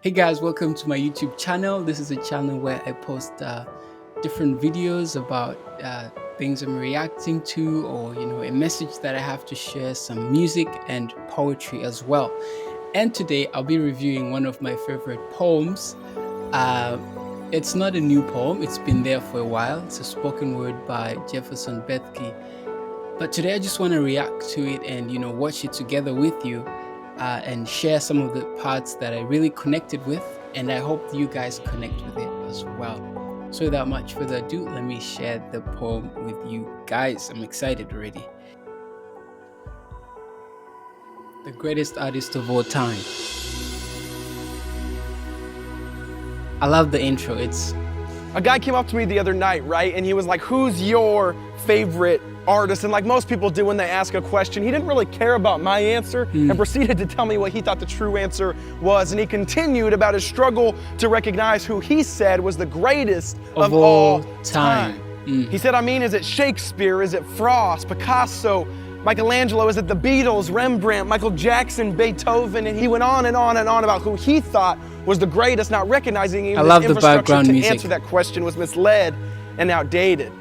Hey guys, welcome to my YouTube channel. This is a channel where I post different videos about things I'm reacting to, or a message that I have to share, some music and poetry as well. And today I'll be reviewing one of my favorite poems. It's not a new poem, it's been there for a while. It's a spoken word by Jefferson Bethke. But today I just want to react to it and watch it together with you. And share some of the parts that I really connected with, and I hope you guys connect with it as well. So without much further ado, let me share the poem with you guys. I'm excited already. The greatest artist of all time. I love the intro. A guy came up to me the other night, right? And he was like, who's your favorite artist? And like most people do when they ask a question, he didn't really care about my answer and proceeded to tell me what he thought the true answer was. And he continued about his struggle to recognize who he said was the greatest of all time. He said, is it Shakespeare? Is it Frost, Picasso, Michelangelo? Is it the Beatles, Rembrandt, Michael Jackson, Beethoven? And he went on and on and on about who he thought was the greatest, not recognizing even his infrastructure to answer that question was misled and outdated.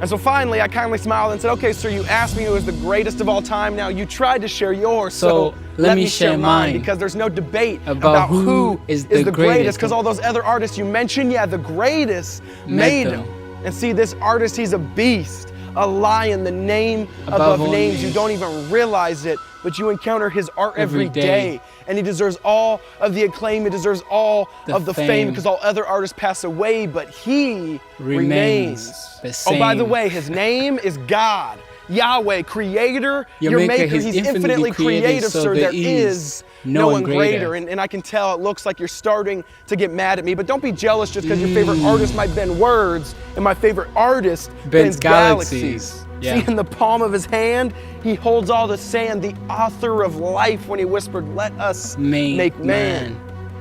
And so finally, I kindly smiled and said, okay, sir, you asked me who is the greatest of all time. Now you tried to share yours, so let me share mine, because there's no debate about who is the greatest, because all those other artists you mentioned, yeah, the greatest made them. And see, this artist, he's a beast, a lion, the name above names. You don't even realize it, but you encounter his art every day. And he deserves all of the acclaim, he deserves all of the fame, because all other artists pass away, but he remains the same. Oh, by the way, his name is God, Yahweh, Creator, your Maker. He's infinitely creative, sir. There is no one greater. And I can tell it looks like you're starting to get mad at me, but don't be jealous just because your favorite artist might bend words and my favorite artist bends galaxies. Yeah. See, in the palm of his hand, he holds all the sand, the author of life, when he whispered, let us make man.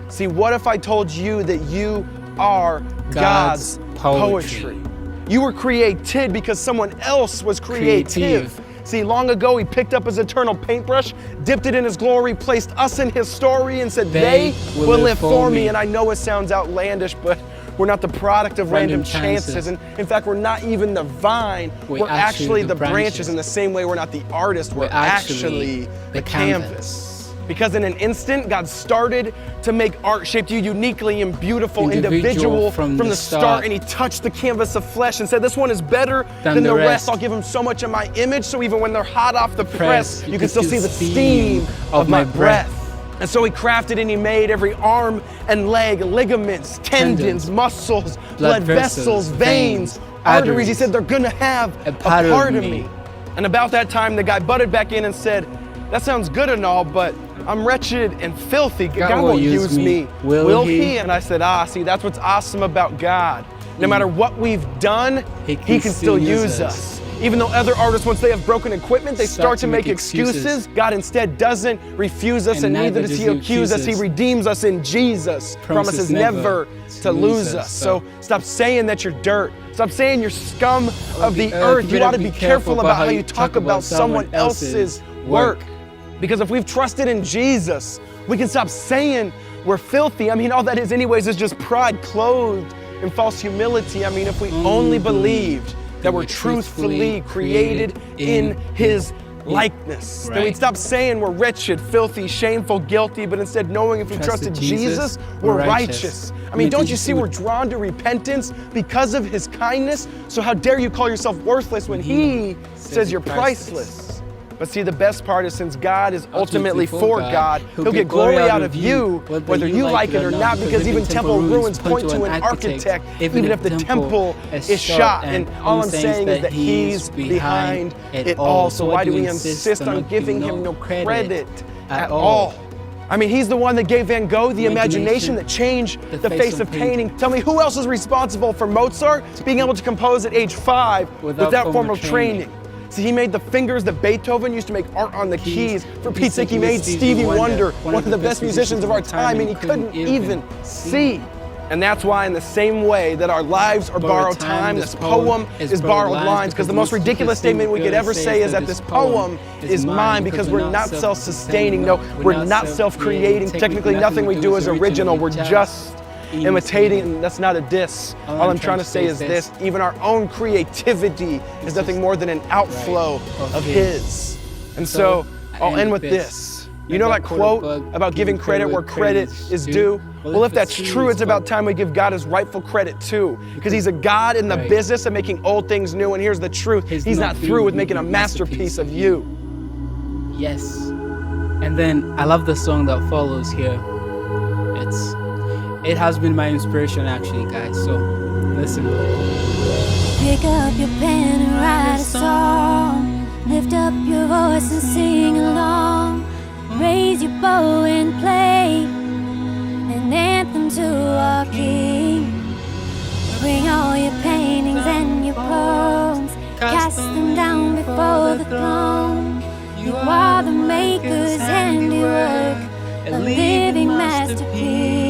See, what if I told you that you are God's poetry? You were created because someone else was creative. See, long ago he picked up his eternal paintbrush, dipped it in his glory, placed us in his story, and said, they will live for me. And I know it sounds outlandish, but we're not the product of random chances. And in fact, we're not even the vine. We're actually the branches. In the same way, we're not the artist. We're actually the canvas. Because in an instant, God started to make art, shaped you uniquely and beautiful, individual from the start. And he touched the canvas of flesh and said, this one is better than the rest. I'll give him so much of my image, so even when they're hot off the press, you can still see the steam of my breath. And so he crafted and he made every arm and leg, ligaments, tendons, muscles, blood vessels, veins, arteries. He said, they're gonna have a part of me. And about that time, the guy butted back in and said, that sounds good and all, but I'm wretched and filthy. God won't use me. Will he? And I said, see, that's what's awesome about God. No matter what we've done, he can still use us. Even though other artists, once they have broken equipment, they start to make excuses, God instead doesn't refuse us, and neither does he accuse us. He redeems us in Jesus, promises never to lose us. So stop saying that you're dirt. Stop saying you're scum of the earth. You ought to be careful about how you talk about someone else's work. Because if we've trusted in Jesus, we can stop saying we're filthy. All that is anyways is just pride clothed in false humility. If we only believed that we're truthfully created in his likeness, then we'd stop saying we're wretched, filthy, shameful, guilty, but instead knowing if we trusted Jesus, we're righteous. Don't you see we're drawn to repentance because of his kindness? So how dare you call yourself worthless when he says you're priceless? But see, the best part is, since God is ultimately for God, he'll get glory out of you, whether you like it or not, because even temple ruins point to an architect, even if the temple is shot. And all I'm saying is that he's behind it all. So why do we insist on giving him no credit at all? He's the one that gave Van Gogh the imagination that changed the face of painting. Tell me, who else is responsible for Mozart being able to compose at age 5 without formal training? See, he made the fingers that Beethoven used to make art on the keys. For Pete's sake, he made Stevie Wonder, one of the best musicians of our time, and he couldn't even see. And that's why, in the same way that our lives are borrowed time, this poem is borrowed lines, because the most ridiculous statement we could ever say is that this poem is mine, because we're not self-sustaining. No, we're not self-creating. Technically, nothing we do is original. We're just imitating, and that's not a diss. All I'm trying to say is this: even our own creativity is nothing more than an outflow of His. And so, I'll end with this. You know that quote about giving credit where credit is due? Well, if that's true, it's about time we give God His rightful credit too. Because He's a God in the business of making old things new. And here's the truth: He's not through with making a masterpiece of you. Yes. And then I love the song that follows here. It has been my inspiration actually, guys. So listen. Pick up your pen and write a song. Lift up your voice and sing along. Raise your bow and play an anthem to our King. Bring all your paintings and your poems, cast them down before the throne. You are the Maker's handiwork, a living masterpiece.